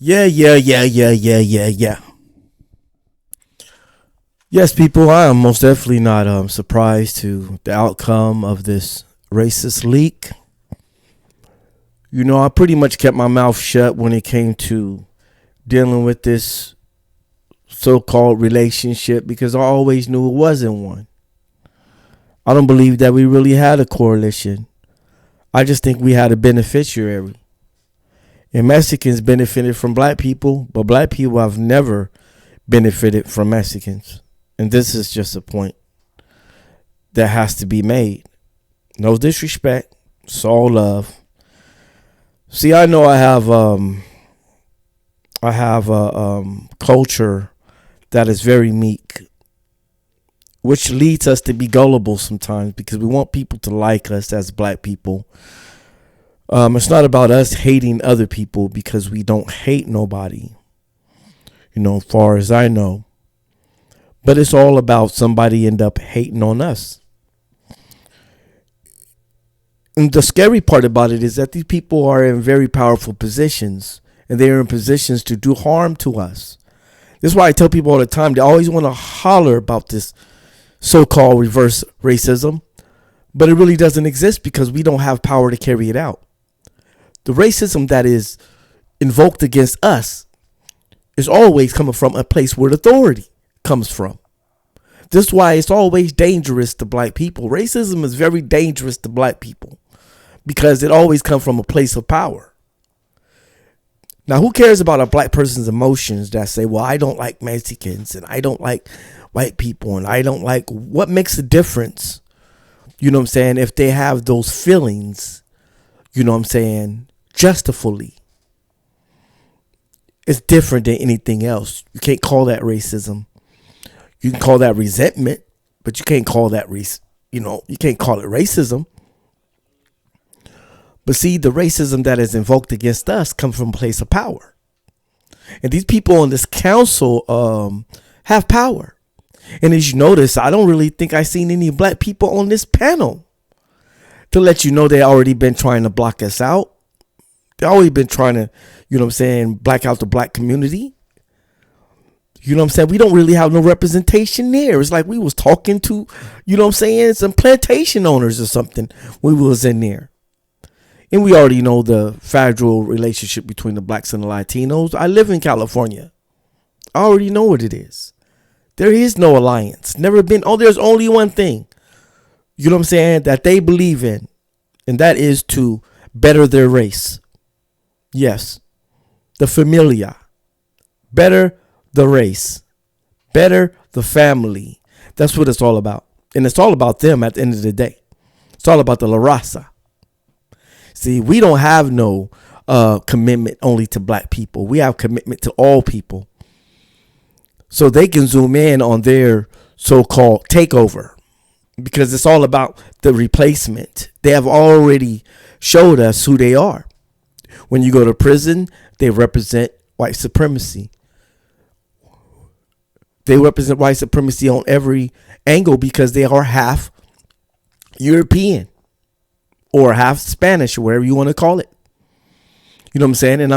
Yeah. Yes, people, I am most definitely not surprised to the outcome of this racist leak. I pretty much kept my mouth shut when it came to dealing with this so-called relationship because I always knew it wasn't one. I don't believe that we really had a coalition. I just think we had a beneficiary. And Mexicans benefited from black people, but black people have never benefited from Mexicans. And this is just a point that has to be made. No disrespect. It's all love. See, I know I have a culture that is very meek, which leads us to be gullible sometimes because we want people to like us as black people. It's not about us hating other people because we don't hate nobody, as far as I know. But it's all about somebody end up hating on us. And the scary part about it is that these people are in very powerful positions and they are in positions to do harm to us. This is why I tell people all the time, they always want to holler about this so-called reverse racism, but it really doesn't exist because we don't have power to carry it out. The racism that is invoked against us is always coming from a place where authority comes from. This is why it's always dangerous to black people. Racism is very dangerous to black people because it always comes from a place of power. Now, who cares about a black person's emotions that say, well, I don't like Mexicans and I don't like white people and I don't like, what makes a difference? If they have those feelings, justifully. It's different than anything else. You can't call that racism. You can call that resentment, but you can't call that you can't call it racism. But see, the racism that is invoked against us comes from a place of power. And these people on this council have power. And as you notice, I don't really think I've seen any black people on this panel to let you know they already been trying to block us out. They always been trying to, black out the black community. We don't really have no representation there. It's like we was talking to, some plantation owners or something when we was in there. And we already know the fragile relationship between the blacks and the Latinos. I live in California. I already know what it is. There is no alliance. Never been. Oh, there's only one thing, that they believe in. And that is to better their race. Yes. The familia. Better the race. Better the family. That's what it's all about. And it's all about them at the end of the day. It's all about the La Raza. See, we don't have no commitment only to black people. We have commitment to all people. So they can zoom in on their so-called takeover because it's all about the replacement. They have already showed us who they are. When you go to prison, they represent white supremacy. They represent white supremacy on every angle because they are half European or half Spanish, or whatever you want to call it. And I'm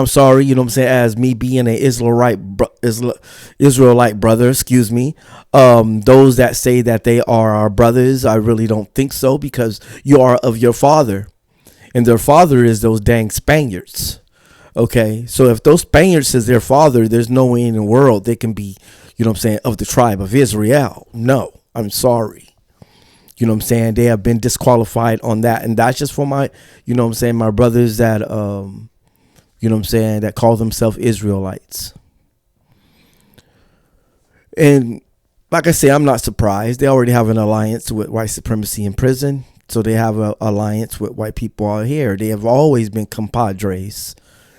sorry, as me being an Israelite brother, those that say that they are our brothers, I really don't think so because you are of your father. And their father is those dang Spaniards. Okay, so if those Spaniards is their father, there's no way in the world they can be, of the tribe of Israel. No, I'm sorry. They have been disqualified on that. And that's just for my, my brothers that, that call themselves Israelites. And like I say, I'm not surprised. They already have an alliance with white supremacy in prison. So they have an alliance with white people out here. They have always been compadres,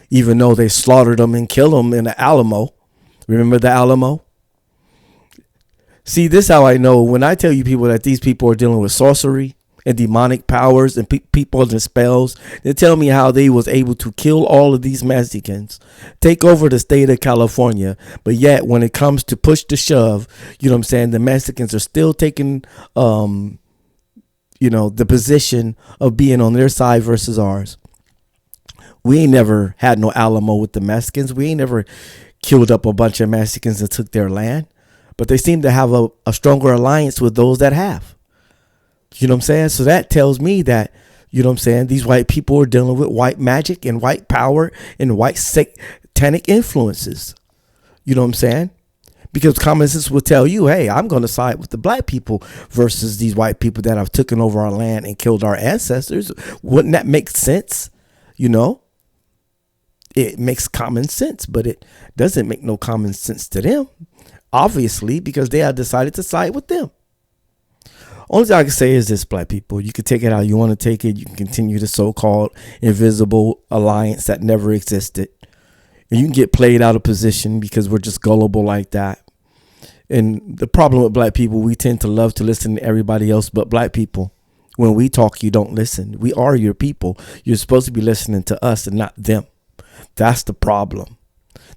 even though they slaughtered them and killed them in the Alamo. Remember the Alamo? See, this is how I know when I tell you people that these people are dealing with sorcery and demonic powers and people and spells. They tell me how they was able to kill all of these Mexicans, take over the state of California. But yet when it comes to push to shove, the Mexicans are still taking, the position of being on their side versus ours. We ain't never had no Alamo with the Mexicans. We ain't never killed up a bunch of Mexicans and took their land. But they seem to have a stronger alliance with those that have. You know what I'm saying? So that tells me that, you know what I'm saying, these white people are dealing with white magic and white power and white satanic influences. You know what I'm saying? Because common sense will tell you, hey, I'm going to side with the black people versus these white people that have taken over our land and killed our ancestors. Wouldn't that make sense? You know? It makes common sense, but it doesn't make no common sense to them, obviously, because they have decided to side with them. Only thing I can say is this, black people, you can take it how you want to take it. You can continue the so-called invisible alliance that never existed. And you can get played out of position because we're just gullible like that. And the problem with black people, we tend to love to listen to everybody else but black people. When we talk, you don't listen. We are your people. You're supposed to be listening to us and not them. That's the problem.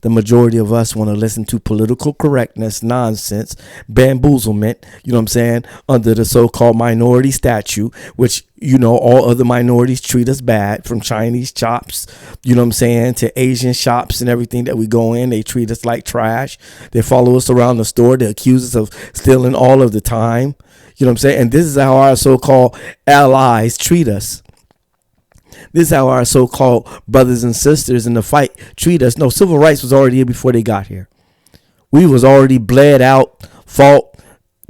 The majority of us want to listen to political correctness, nonsense, bamboozlement, you know what I'm saying, under the so-called minority statute, which, you know, all other minorities treat us bad, from Chinese shops, you know what I'm saying, to Asian shops and everything that we go in. They treat us like trash. They follow us around the store. They accuse us of stealing all of the time. You know what I'm saying? And this is how our so-called allies treat us. This is how our so-called brothers and sisters in the fight treat us. No, civil rights was already here before they got here. We was already bled out, fought,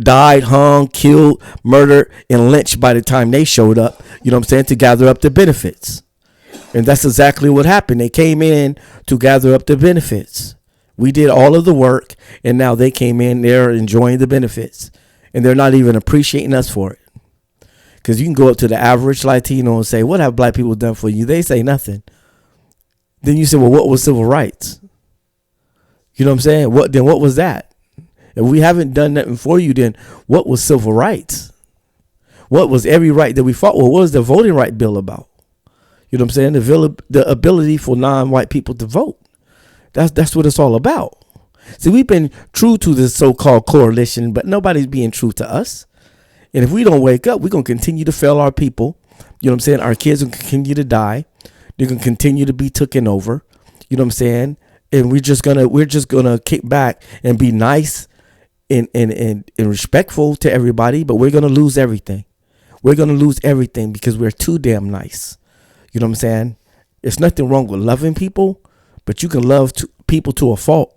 died, hung, killed, murdered, and lynched by the time they showed up, you know what I'm saying, to gather up the benefits. And that's exactly what happened. They came in to gather up the benefits. We did all of the work, and now they came in, they're enjoying the benefits. And they're not even appreciating us for it. Because you can go up to the average Latino and say, what have black people done for you? They say nothing. Then you say, well, what was civil rights? You know what I'm saying? What was that? If we haven't done nothing for you, then what was civil rights? What was every right that we fought? Well, what was the voting right bill about? You know what I'm saying? The ability for non-white people to vote. That's what it's all about. See, we've been true to this so-called coalition, but nobody's being true to us. And if we don't wake up, we're going to continue to fail our people. You know what I'm saying? Our kids will continue to die. They're going to continue to be taken over. You know what I'm saying? And we're just going to kick back and be nice and respectful to everybody. But we're going to lose everything. We're going to lose everything because we're too damn nice. You know what I'm saying? There's nothing wrong with loving people, but you can love people to a fault.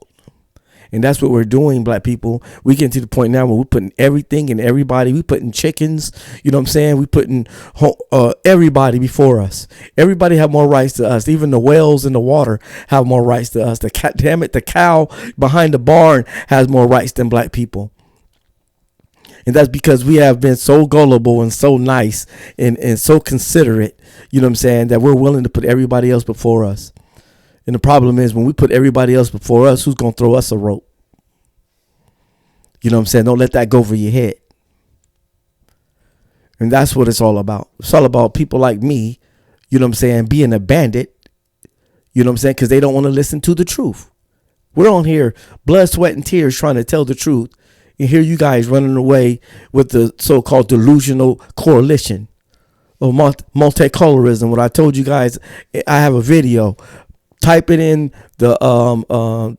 And that's what we're doing, black people. We get to the point now where we're putting everything and everybody. We putting chickens, you know what I'm saying? We putting everybody before us. Everybody have more rights to us. Even the whales in the water have more rights to us. The cow behind the barn has more rights than black people. And that's because we have been so gullible and so nice and so considerate, you know what I'm saying, that we're willing to put everybody else before us. And the problem is when we put everybody else before us, who's going to throw us a rope? You know what I'm saying? Don't let that go over your head. And that's what it's all about. It's all about people like me, you know what I'm saying, being a bandit, you know what I'm saying, because they don't want to listen to the truth. We're on here, blood, sweat, and tears trying to tell the truth. And here you guys running away with the so-called delusional coalition of multicolorism. What I told you guys, I have a video. Type it in the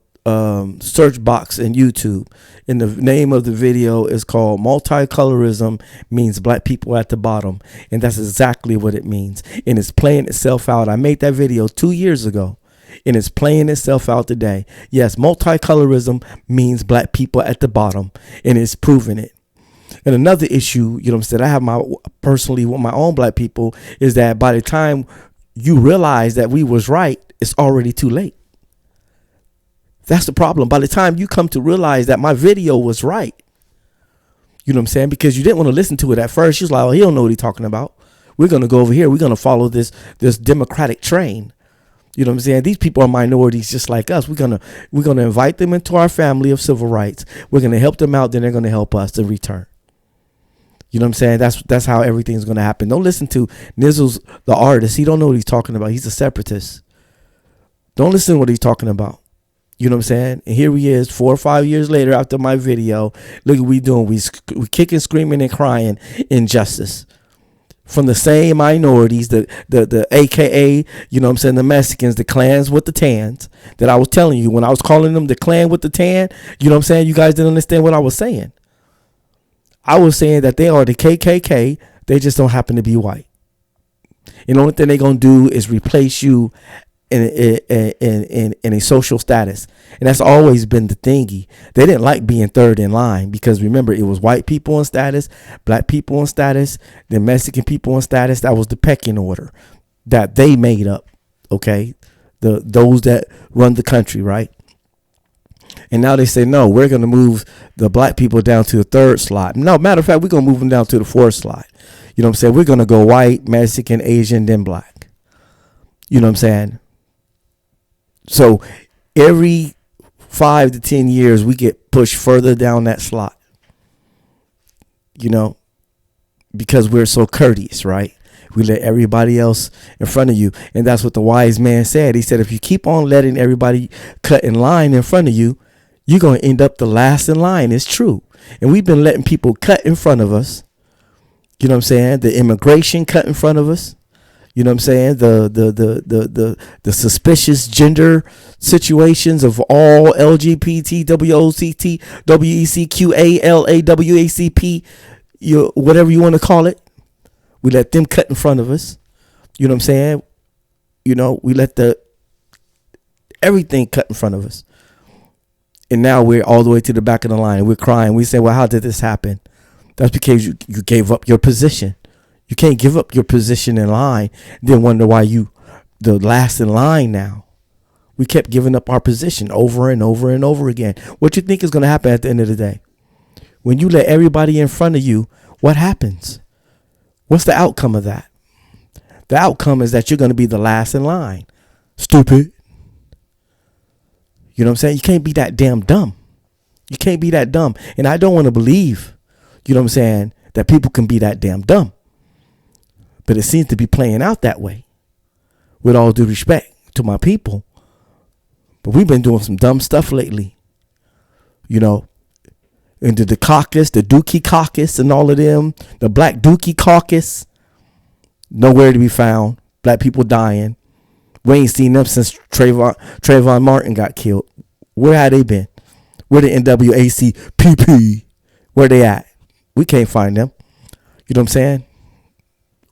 search box in YouTube. And the name of the video is called Multicolorism Means Black People at the Bottom. And that's exactly what it means. And it's playing itself out. I made that video 2 years ago. And it's playing itself out today. Yes, multicolorism means black people at the bottom. And it's proving it. And another issue, you know what I'm saying, I have personally with my own black people is that by the time you realize that we was right, it's already too late. That's the problem. By the time you come to realize that my video was right, you know what I'm saying? Because you didn't want to listen to it at first. You was like, oh, he don't know what he's talking about. We're going to go over here. We're going to follow this democratic train. You know what I'm saying? These people are minorities just like us. We're going to invite them into our family of civil rights. We're going to help them out. Then they're going to help us in return. You know what I'm saying? That's how everything's going to happen. Don't listen to Nizzles, the artist. He don't know what he's talking about. He's a separatist. Don't listen to what he's talking about. You know what I'm saying? And here he is 4 or 5 years later after my video. Look what we doing. We kicking, screaming, and crying injustice. from the same minorities, the AKA, you know what I'm saying, the Mexicans, the clans with the tans that I was telling you when I was calling them the clan with the tan. You know what I'm saying? You guys didn't understand what I was saying. I was saying that they are the KKK. They just don't happen to be white. And the only thing they're going to do is replace you in a social status. And that's always been the thingy. They didn't like being third in line because remember, it was white people in status, black people in status, then Mexican people in status. That was the pecking order that they made up. Okay. Those that run the country, right? And now they say, no, we're going to move the black people down to the third slot. No, matter of fact, we're going to move them down to the fourth slot. You know what I'm saying? We're going to go white, Mexican, Asian, then black. You know what I'm saying? So every 5 to 10 years, we get pushed further down that slot, you know, because we're so courteous, right? We let everybody else in front of you. And that's what the wise man said. He said, if you keep on letting everybody cut in line in front of you, you're going to end up the last in line. It's true. And we've been letting people cut in front of us. You know what I'm saying? The immigration cut in front of us. You know what I'm saying? The suspicious gender situations of all LGBT, WOCT, WECQ, ALA, WACP, whatever you want to call it. We let them cut in front of us. You know what I'm saying? You know, we let everything cut in front of us. And now we're all the way to the back of the line. We're crying. We say, well, how did this happen? That's because you gave up your position. You can't give up your position in line, then wonder why you the last in line now. We kept giving up our position over and over and over again. What you think is going to happen at the end of the day? When you let everybody in front of you, what happens? What's the outcome of that? The outcome is that you're going to be the last in line. Stupid. You know what I'm saying? You can't be that damn dumb. You can't be that dumb. And I don't want to believe, you know what I'm saying, that people can be that damn dumb. But it seems to be playing out that way, with all due respect to my people. But we've been doing some dumb stuff lately. You know, into the caucus, the Dookie caucus and all of them, the Black Dookie caucus, nowhere to be found. Black people dying. We ain't seen them since Trayvon Martin got killed. Where had they been? Where the NAACP? Where they at? We can't find them. You know what I'm saying?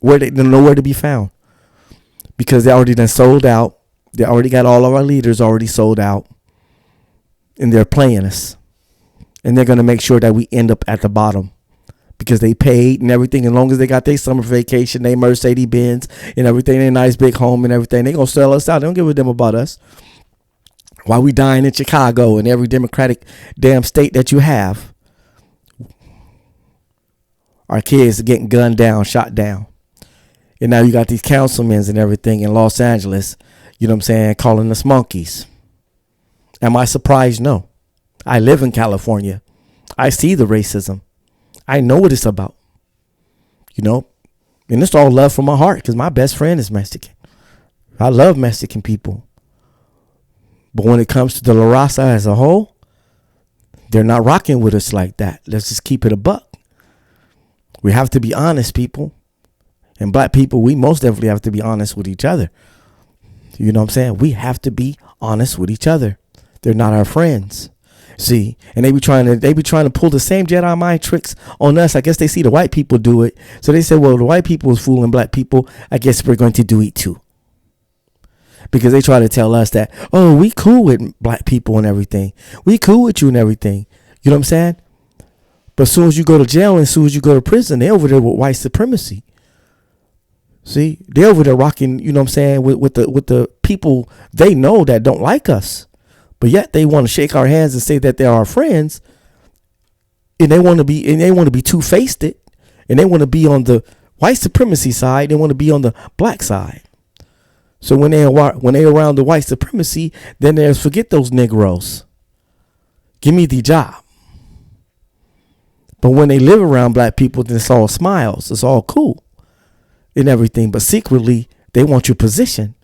Where they nowhere to be found, because they already done sold out. They already got all of our leaders already sold out, and they're playing us, and they're gonna make sure that we end up at the bottom, because they paid and everything. As long as they got their summer vacation, they Mercedes Benz and everything, their nice big home and everything, they gonna sell us out. They don't give a damn about us. While we dying in Chicago and every Democratic damn state that you have, our kids are getting gunned down, shot down. And now you got these councilmen and everything in Los Angeles, you know what I'm saying, calling us monkeys. Am I surprised? No. I live in California. I see the racism. I know what it's about. You know, and it's all love from my heart because my best friend is Mexican. I love Mexican people. But when it comes to the La Raza as a whole, they're not rocking with us like that. Let's just keep it a buck. We have to be honest, people. And black people, we most definitely have to be honest with each other. You know what I'm saying? We have to be honest with each other. They're not our friends. See, and they be trying to pull the same Jedi mind tricks on us. I guess they see the white people do it. So they say, well, the white people is fooling black people. I guess we're going to do it too. Because they try to tell us that, oh, we cool with black people and everything. We cool with you and everything. You know what I'm saying? But as soon as you go to jail and as soon as you go to prison, they're over there with white supremacy. See, they're over there rocking, you know what I'm saying, with the people they know that don't like us. But yet they want to shake our hands and say that they're our friends. And they want to be two-faced it. And they want to be on the white supremacy side. They want to be on the black side. So when they're around the white supremacy, then there's forget those Negroes. Give me the job. But when they live around black people, then it's all smiles. It's all cool and everything. But secretly, they want your position.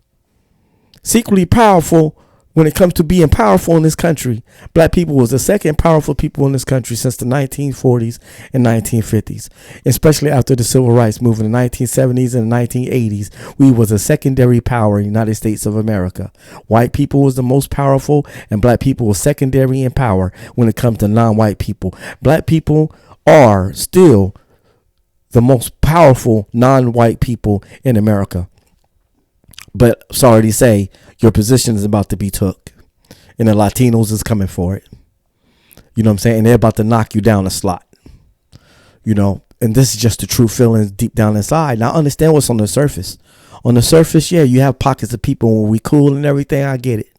Secretly powerful When it comes to being powerful in this country, black people was the second powerful people in this country since the 1940s and 1950s, especially after the civil rights movement in the 1970s and the 1980s. We was a secondary power in the United States of America. White people was the most powerful, and black people was secondary in power when it comes to non-white people. Black people are still the most powerful non-white people in America. But sorry to say, your position is about to be took. And the Latinos is coming for it. You know what I'm saying? And they're about to knock you down a slot. You know, and this is just the true feelings deep down inside. Now, understand what's on the surface. On the surface, yeah, you have pockets of people when we cool and everything. I get it.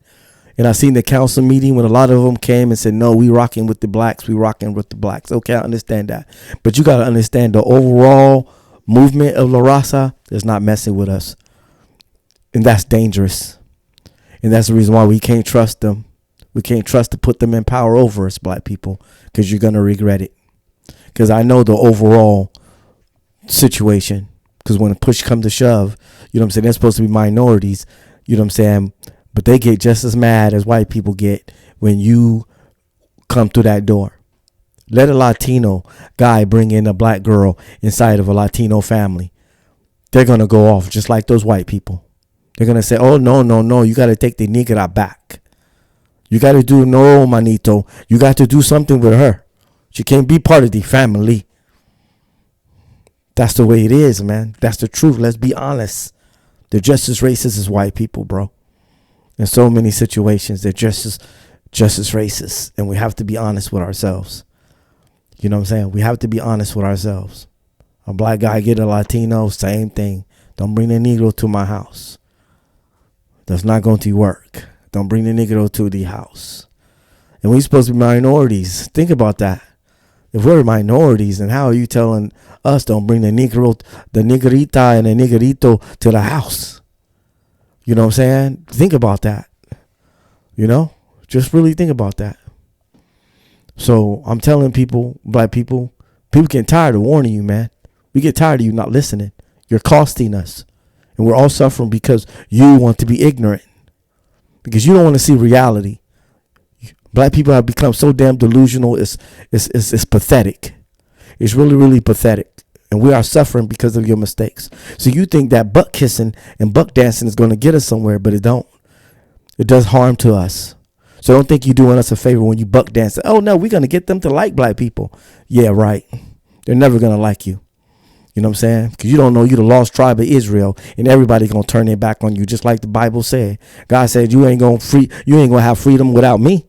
And I seen the council meeting when a lot of them came and said, no, we rocking with the blacks. We rocking with the blacks. Okay, I understand that. But you got to understand the overall movement of La Raza is not messing with us. And that's dangerous. And that's the reason why we can't trust them. We can't trust to put them in power over us, black people, because you're going to regret it. Because I know the overall situation. Because when push comes to shove, you know what I'm saying, they're supposed to be minorities, you know what I'm saying, but they get just as mad as white people get when you come through that door. Let a Latino guy bring in a black girl inside of a Latino family. They're going to go off just like those white people. They're going to say, oh, no, you got to take the negra back. You got to do, no, manito, you got to do something with her. She can't be part of the family. That's the way it is, man. That's the truth. Let's be honest. They're just as racist as white people, bro. In so many situations, they're just as racist. And we have to be honest with ourselves. You know what I'm saying? We have to be honest with ourselves. A black guy get a Latino, same thing. Don't bring the Negro to my house. That's not going to work. Don't bring the Negro to the house. And we're supposed to be minorities. Think about that. If we're minorities, then how are you telling us don't bring the Negro, the Negrita and the Negrito to the house? You know what I'm saying? Think about that. You know? Just really think about that. So I'm telling people, black people get tired of warning you, man. We get tired of you not listening. You're costing us. And we're all suffering because you want to be ignorant. Because you don't want to see reality. Black people have become so damn delusional. It's pathetic. It's really, really pathetic. And we are suffering because of your mistakes. So you think that butt kissing and buck dancing is going to get us somewhere, but it don't. It does harm to us. So don't think you're doing us a favor when you buck dance. Oh, no, we're going to get them to like black people. Yeah, right. They're never going to like you. You know what I'm saying? Because you don't know you're the lost tribe of Israel, and everybody going to turn their back on you, just like the Bible said. God said you ain't going to have freedom without me.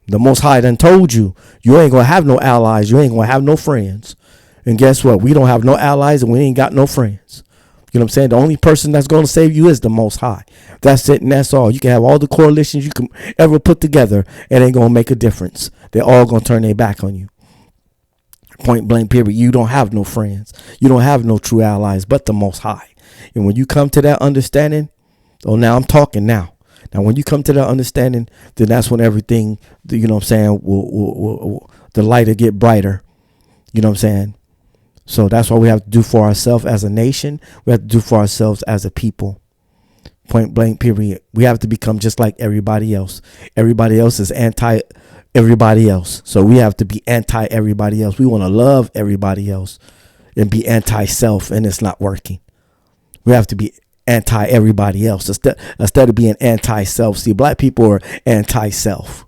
The Most High done told you, you ain't going to have no allies. You ain't going to have no friends. And guess what? We don't have no allies and we ain't got no friends. You know what I'm saying? The only person that's going to save you is the Most High. That's it and that's all. You can have all the coalitions you can ever put together. It ain't going to make a difference. They're all going to turn their back on you. Point blank period. You don't have no friends. You don't have no true allies but the Most High. And when you come to that understanding, oh, now I'm talking now. Now, when you come to that understanding, then that's when everything, you know what I'm saying, the light will get brighter. You know what I'm saying? So that's what we have to do for ourselves as a nation. We have to do for ourselves as a people. Point blank period. We have to become just like everybody else. Everybody else is anti everybody else. So we have to be anti everybody else. We want to love everybody else and be anti-self, and it's not working. We have to be anti everybody else instead of being anti-self. See, black people are anti-self.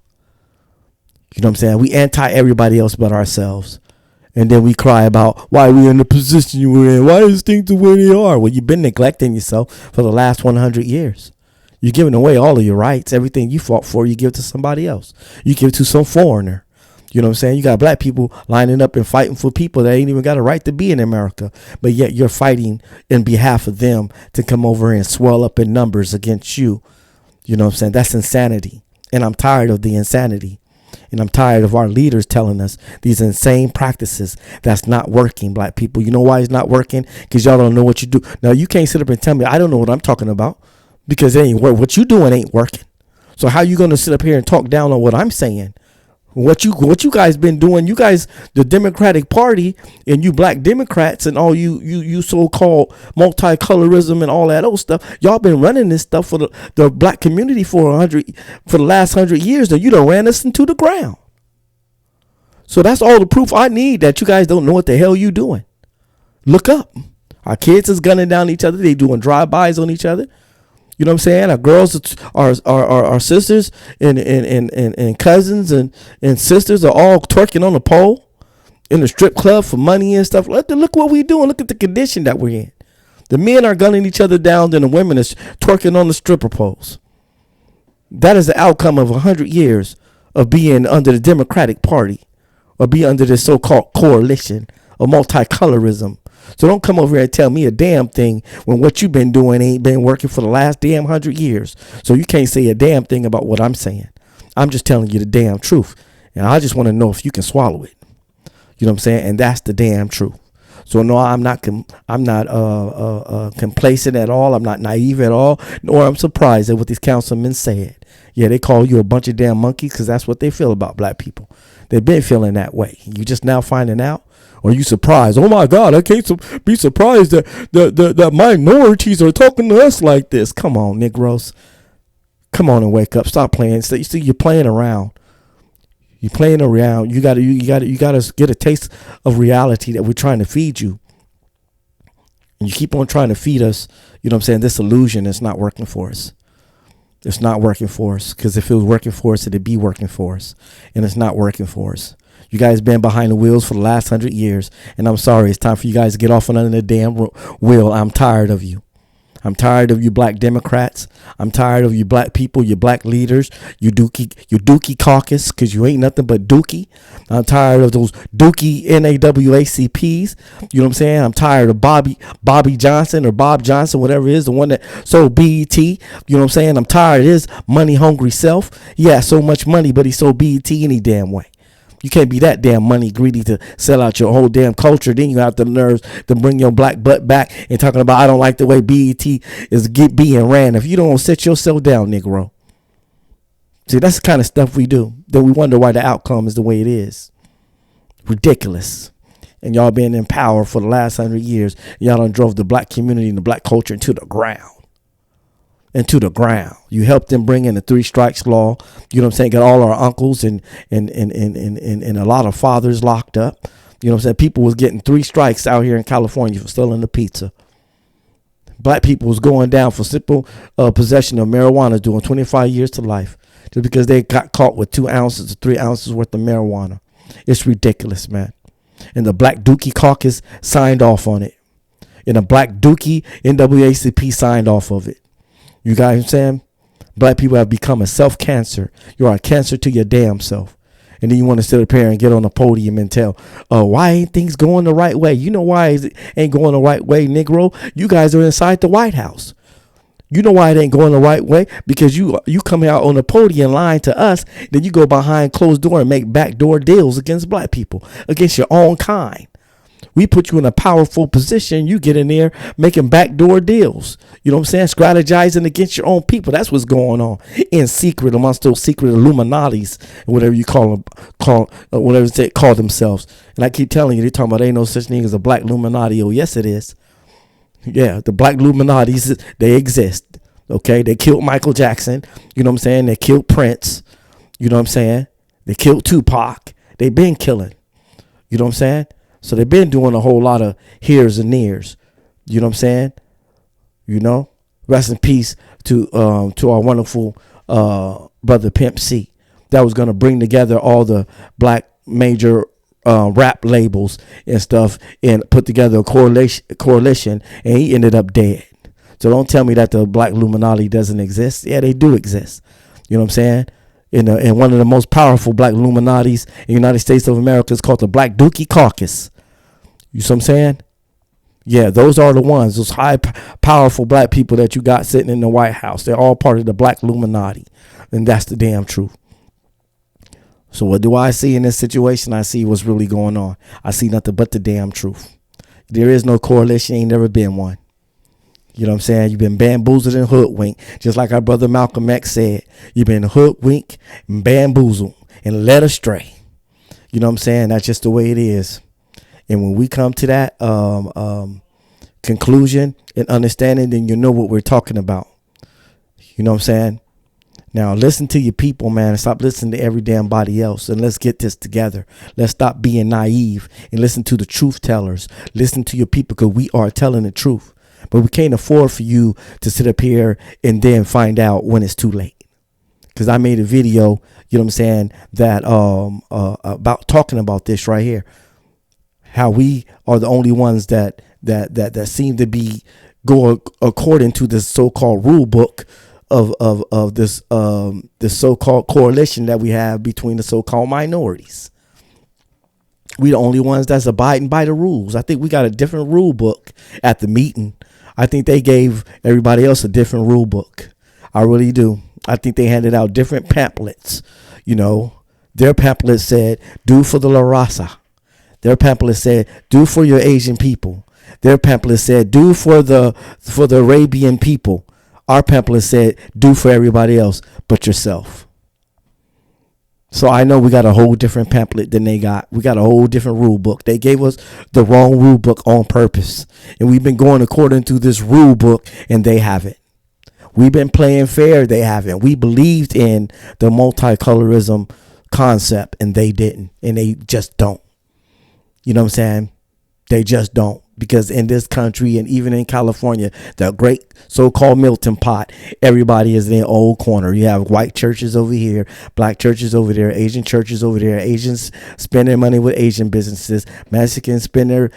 You know what I'm saying? We anti everybody else but ourselves. And then we cry about why we're in the position we're in. Why is things the way they are? Well, you've been neglecting yourself for the last 100 years. You're giving away all of your rights. Everything you fought for, you give to somebody else. You give to some foreigner. You know what I'm saying? You got black people lining up and fighting for people that ain't even got a right to be in America. But yet you're fighting in behalf of them to come over and swell up in numbers against you. You know what I'm saying? That's insanity. And I'm tired of the insanity. And I'm tired of our leaders telling us these insane practices that's not working, black people. You know why it's not working? Because y'all don't know what you do. Now, you can't sit up and tell me I don't know what I'm talking about because it ain't work. What you doing ain't working. So how you going to sit up here and talk down on what I'm saying? What you guys been doing? You guys, the Democratic Party, and you black Democrats, and all you so-called multicolorism and all that old stuff. Y'all been running this stuff for the black community for the last 100 years. That you done ran us into the ground. So that's all the proof I need that you guys don't know what the hell you doing. Look up. Our kids is gunning down each other. They doing drive-bys on each other. You know what I'm saying? Our girls, our sisters and cousins and sisters are all twerking on the pole in the strip club for money and stuff. Look what we doing. Look at the condition that we're in. The men are gunning each other down, then the women is twerking on the stripper poles. That is the outcome of 100 years of being under the Democratic Party or be under this so-called coalition of multicolorism. So don't come over here and tell me a damn thing when what you've been doing ain't been working for the last damn 100 years. So you can't say a damn thing about what I'm saying. I'm just telling you the damn truth. And I just want to know if you can swallow it. You know what I'm saying? And that's the damn truth. So no, I'm not complacent at all. I'm not naive at all, nor I'm surprised at what these councilmen said. Yeah, they call you a bunch of damn monkeys because that's what they feel about black people. They've been feeling that way. You just now finding out. Or you surprised? Oh my God, I can't be surprised that minorities are talking to us like this. Come on, Negroes. Come on and wake up. Stop playing. So you see, you're playing around. You're playing around. You gotta get a taste of reality that we're trying to feed you. And you keep on trying to feed us, you know what I'm saying, this illusion is not working for us. It's not working for us. Because if it was working for us, it'd be working for us. And it's not working for us. You guys been behind the wheels for the last 100 years. And I'm sorry. It's time for you guys to get off under the damn wheel. I'm tired of you. I'm tired of you black Democrats. I'm tired of you black people, you black leaders, you Dookie caucus, because you ain't nothing but Dookie. I'm tired of those Dookie NAWACPs. You know what I'm saying? I'm tired of Bobby Johnson or Bob Johnson, whatever it is, the one that sold BET. You know what I'm saying? I'm tired of his money hungry self. He has so much money, but he sold BET any damn way. You can't be that damn money greedy to sell out your whole damn culture. Then you have the nerves to bring your black butt back and talking about, I don't like the way BET is being ran. If you don't sit yourself down, Negro. See, that's the kind of stuff we do. Then we wonder why the outcome is the way it is. Ridiculous. And y'all been in power for the last 100 years. Y'all done drove the black community and the black culture into the ground. You helped them bring in the 3 strikes law. You know what I'm saying? Got all our uncles and a lot of fathers locked up. You know what I'm saying? People was getting 3 strikes out here in California for stealing the pizza. Black people was going down for simple possession of marijuana, doing 25 years to life just because they got caught with 2 ounces or 3 ounces worth of marijuana. It's ridiculous, man. And the Black Dookie Caucus signed off on it. And the Black Dookie NAACP signed off of it. You guys know what I'm saying? Black people have become a self-cancer. You're a cancer to your damn self. And then you want to sit up here and get on the podium and tell, why ain't things going the right way? You know why it ain't going the right way, Negro? You guys are inside the White House. You know why it ain't going the right way? Because you come out on the podium lying to us, then you go behind closed door and make backdoor deals against black people, against your own kind. We put you in a powerful position. You get in there making backdoor deals. You know what I'm saying? Strategizing against your own people. That's what's going on in secret amongst those secret Illuminatis, whatever you call themselves. And I keep telling you, they're talking about ain't no such thing as a black Illuminati. Oh, yes, it is. Yeah, the black Illuminatis, they exist. Okay, they killed Michael Jackson. You know what I'm saying? They killed Prince. You know what I'm saying? They killed Tupac. They've been killing. You know what I'm saying? So they've been doing a whole lot of here's and nears. You know what I'm saying? You know, rest in peace to our wonderful brother Pimp C. That was going to bring together all the black major rap labels and stuff and put together a coalition, and he ended up dead. So don't tell me that the black Illuminati doesn't exist. Yeah, they do exist. You know what I'm saying? And one of the most powerful black Illuminatis in the United States of America is called the Black Dookie Caucus. You see what I'm saying? Yeah, those are the ones, those high, powerful black people that you got sitting in the White House. They're all part of the black Illuminati. And that's the damn truth. So what do I see in this situation? I see what's really going on. I see nothing but the damn truth. There is no coalition. Ain't never been one. You know what I'm saying? You've been bamboozled and hoodwinked. Just like our brother Malcolm X said. You've been hoodwinked and bamboozled. and led astray. You know what I'm saying? That's just the way it is. And when we come to that conclusion and understanding, then you know what we're talking about. You know what I'm saying? Now listen to your people, man, and stop listening to every damn body else. And let's get this together. Let's stop being naive and listen to the truth tellers. Listen to your people, because we are telling the truth. But we can't afford for you to sit up here and then find out when it's too late. Because I made a video, you know what I'm saying, that about talking about this right here. How we are the only ones that seem to be going according to this so-called rule book of this so-called coalition that we have between the so-called minorities. We the only ones that's abiding by the rules. I think we got a different rule book at the meeting. I think they gave everybody else a different rule book. I really do. I think they handed out different pamphlets. You know, their pamphlet said, "Do for the La Raza." Their pamphlet said, "Do for your Asian people." Their pamphlet said, "Do for the Arabian people." Our pamphlet said, "Do for everybody else but yourself." So I know we got a whole different pamphlet than they got. We got a whole different rule book. They gave us the wrong rule book on purpose. And we've been going according to this rule book, and they haven't. We've been playing fair. They haven't. We believed in the multicolorism concept, and they didn't. And they just don't. You know what I'm saying? They just don't. Because in this country and even in California, the great so-called melting pot, everybody is in their old corner. You have white churches over here, black churches over there, Asian churches over there. Asians spend their money with Asian businesses. Mexicans spend their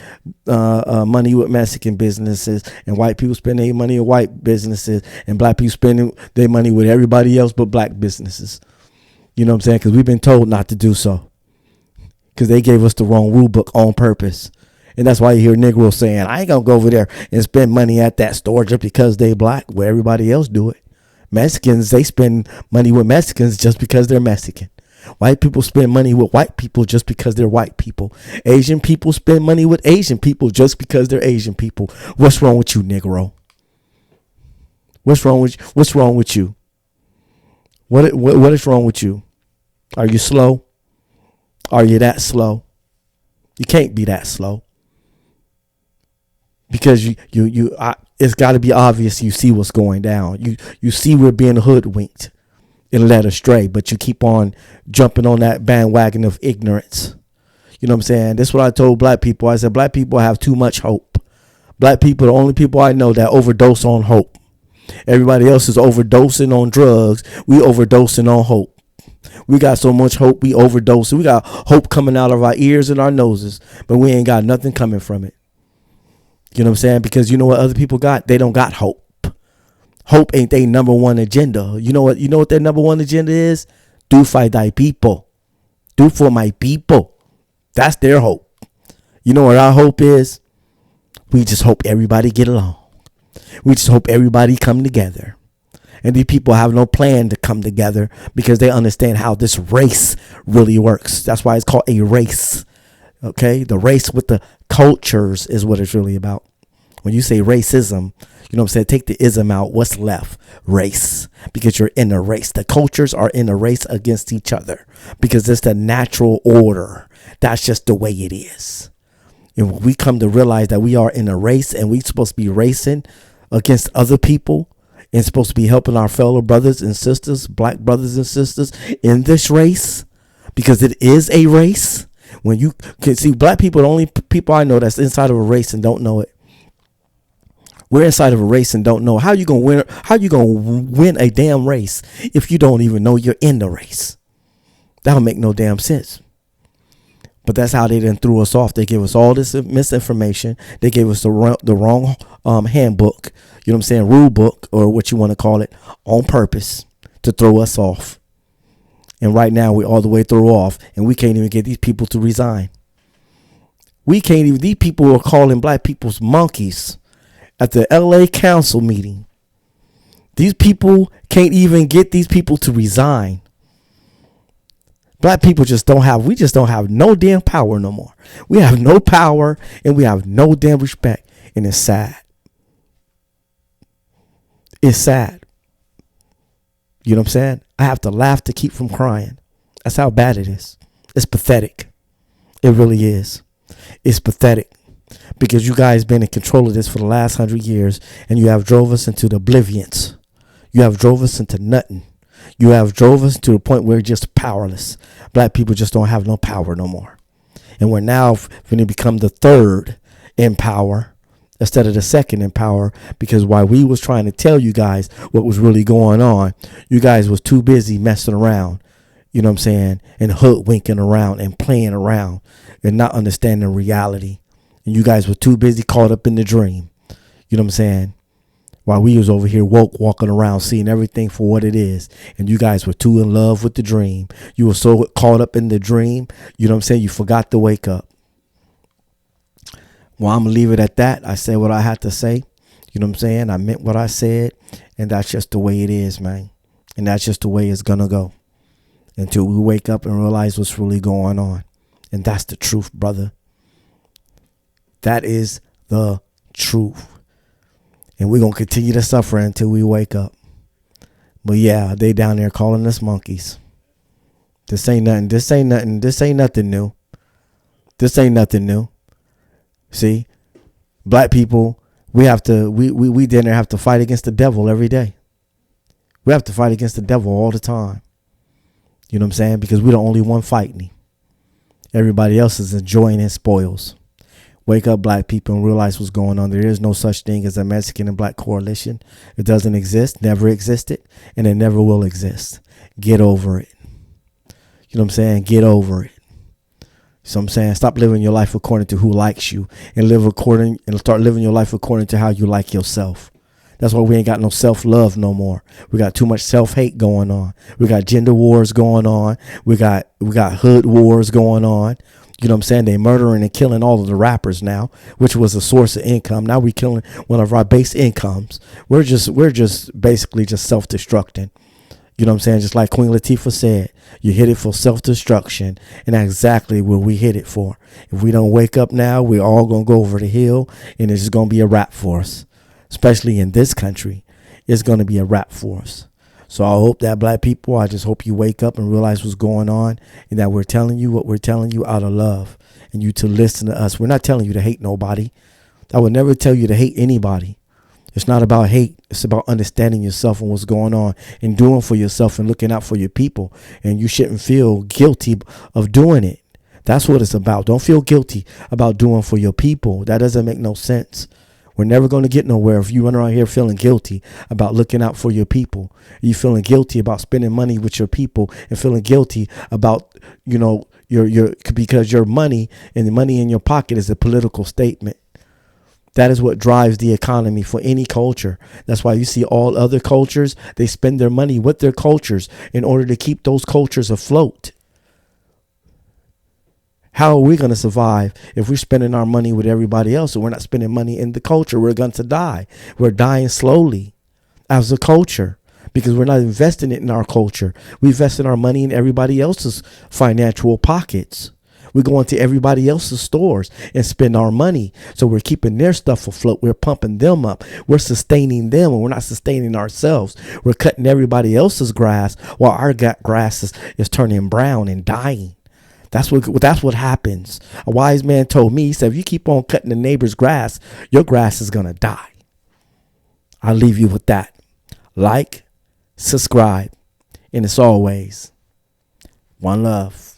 money with Mexican businesses. And white people spend their money with white businesses. And black people spend their money with everybody else but black businesses. You know what I'm saying? Because we've been told not to do so. Because they gave us the wrong rule book on purpose. And that's why you hear Negroes saying, "I ain't going to go over there and spend money at that store just because they black," where everybody else do it. Mexicans, they spend money with Mexicans just because they're Mexican. White people spend money with white people just because they're white people. Asian people spend money with Asian people just because they're Asian people. What's wrong with you, Negro? What's wrong with you? What is wrong with you? Are you slow? Are you that slow? You can't be that slow. Because it's got to be obvious. You see what's going down. You see we're being hoodwinked and led astray, but you keep on jumping on that bandwagon of ignorance. You know what I'm saying? That's what I told black people. I said, black people have too much hope. Black people, the only people I know that overdose on hope. Everybody else is overdosing on drugs. We overdosing on hope. We got so much hope, we overdose. We got hope coming out of our ears and our noses, but we ain't got nothing coming from it. You know what I'm saying? Because you know what other people got? They don't got hope. Hope ain't their number one agenda. You know what their number one agenda is? Do for thy people. Do for my people. That's their hope. You know what our hope is? We just hope everybody get along. We just hope everybody come together. And these people have no plan to come together because they understand how this race really works. That's why it's called a race. Okay, the race with the cultures is what it's really about. When you say racism, you know what I'm saying? Take the ism out. What's left? Race. Because you're in a race. The cultures are in a race against each other because it's the natural order. That's just the way it is. And when we come to realize that we are in a race and we're supposed to be racing against other people and supposed to be helping our fellow brothers and sisters, black brothers and sisters in this race, because it is a race. When you can see black people, the only people I know that's inside of a race and don't know it. We're inside of a race and don't know. How you gonna win? How you gonna win a damn race if you don't even know you're in the race? That don't make no damn sense. But that's how they then threw us off. They gave us all this misinformation. They gave us the wrong handbook. You know what I'm saying? Rule book, or what you want to call it, on purpose to throw us off. And right now we're all the way thrown off, and we can't even get these people to resign. These people are calling black people's monkeys at the LA council meeting. These people can't even get these people to resign. Black people we just don't have no damn power no more. We have no power and we have no damn respect. And it's sad. It's sad. You know what I'm saying? I have to laugh to keep from crying. That's how bad it is. It's pathetic. It really is. It's pathetic because you guys been in control of this for the last 100 years, and you have drove us into the oblivions. You have drove us into nothing. You have drove us to the point where we're just powerless. Black people just don't have no power no more. And we're now going to become the third in power instead of the second in power, because while we was trying to tell you guys what was really going on, you guys was too busy messing around, you know what I'm saying, and hoodwinking around and playing around and not understanding reality. And you guys were too busy caught up in the dream, you know what I'm saying, while we was over here woke, walking around, seeing everything for what it is. And you guys were too in love with the dream. You were so caught up in the dream, you know what I'm saying, you forgot to wake up. Well, I'm going to leave it at that. I said what I had to say. You know what I'm saying? I meant what I said. And that's just the way it is, man. And that's just the way it's going to go until we wake up and realize what's really going on. And that's the truth, brother. That is the truth. And we're going to continue to suffer until we wake up. But yeah, they down there calling us monkeys. This ain't nothing. This ain't nothing. This ain't nothing new. This ain't nothing new. See, black people, we then have to fight against the devil every day. We have to fight against the devil all the time. You know what I'm saying? Because we're the only one fighting him. Everybody else is enjoying his spoils. Wake up, black people, and realize what's going on. There is no such thing as a Mexican and black coalition. It doesn't exist, never existed, and it never will exist. Get over it. You know what I'm saying? Get over it. So I'm saying, stop living your life according to who likes you and start living your life according to how you like yourself. That's why we ain't got no self-love no more. We got too much self-hate going on. We got gender wars going on. We got hood wars going on. You know what I'm saying? They murdering and killing all of the rappers now, which was a source of income. Now we killing one of our base incomes. We're just basically just self-destructing. You know what I'm saying? Just like Queen Latifah said, you hit it for self-destruction. And that's exactly what we hit it for. If we don't wake up now, we're all going to go over the hill, and it's just going to be a wrap for us. Especially in this country, it's going to be a wrap for us. So I hope that black people, I just hope you wake up and realize what's going on, and that we're telling you what we're telling you out of love, and you to listen to us. We're not telling you to hate nobody. I would never tell you to hate anybody. It's not about hate. It's about understanding yourself and what's going on and doing for yourself and looking out for your people. And you shouldn't feel guilty of doing it. That's what it's about. Don't feel guilty about doing for your people. That doesn't make no sense. We're never going to get nowhere if you run around here feeling guilty about looking out for your people. You feeling guilty about spending money with your people and feeling guilty about, you know, because your money and the money in your pocket is a political statement. That is what drives the economy for any culture. That's why you see all other cultures, they spend their money with their cultures in order to keep those cultures afloat. How are we going to survive if we're spending our money with everybody else and we're not spending money in the culture? We're going to die. We're dying slowly as a culture because we're not investing it in our culture. We invest in our money in everybody else's financial pockets. We go into everybody else's stores and spend our money. So we're keeping their stuff afloat. We're pumping them up. We're sustaining them, and we're not sustaining ourselves. We're cutting everybody else's grass while our grass is turning brown and dying. That's what happens. A wise man told me, he said, if you keep on cutting the neighbor's grass, your grass is going to die. I'll leave you with that. Like, subscribe, and as always, one love.